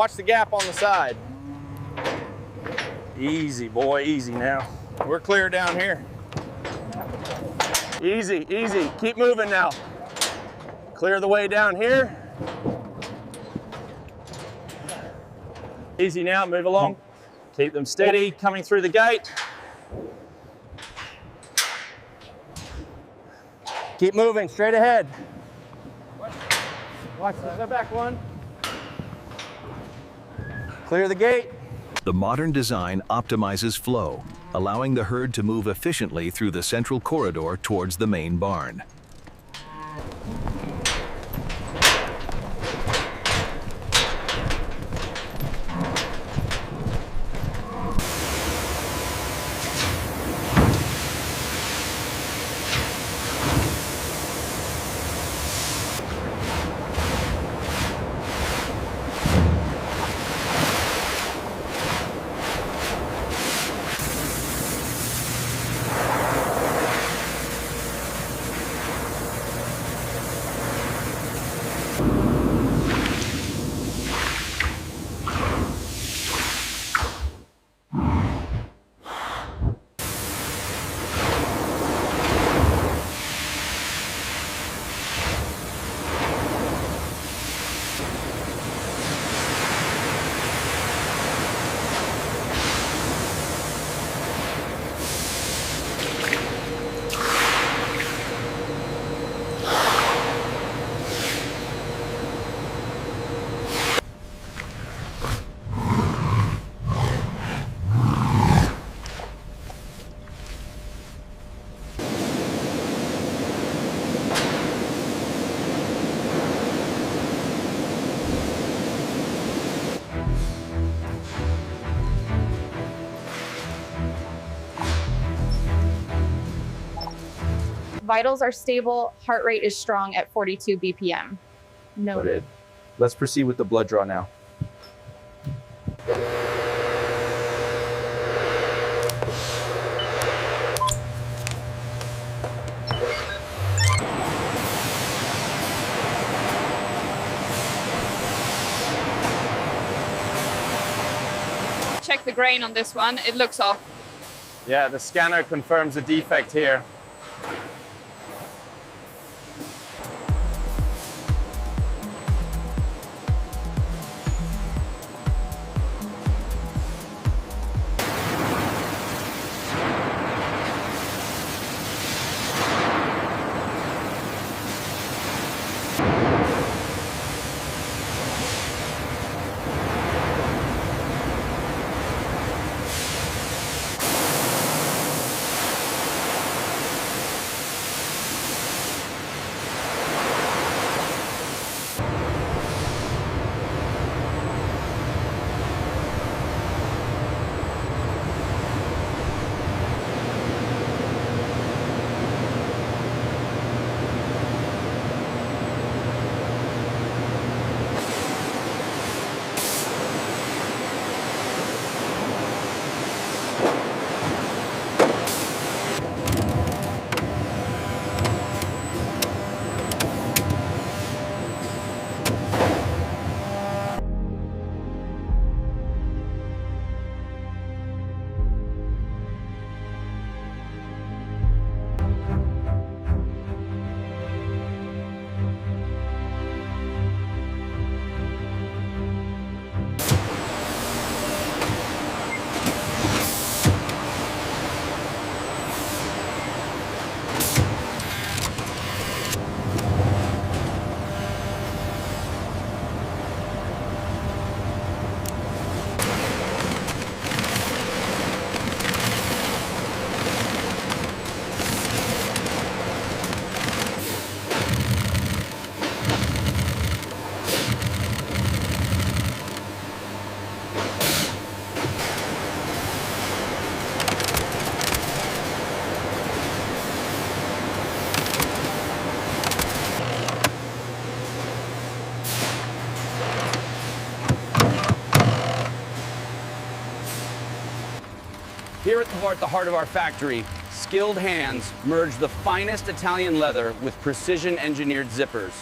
Watch the gap on the side. Easy, boy, easy now. We're clear down here. Easy, easy. Keep moving now. Clear the way down here. Easy now, move along. Keep them steady, coming through the gate. Keep moving, straight ahead. Watch the back one. Clear the gate. The modern design optimizes flow, allowing the herd to move efficiently through the central corridor towards the main barn. Vitals are stable, heart rate is strong at 42 BPM. Noted. Let's proceed with the blood draw now. Check the grain on this one, it looks off. Yeah, the scanner confirms a defect here. Here at the heart of our factory, skilled hands merge the finest Italian leather with precision engineered zippers.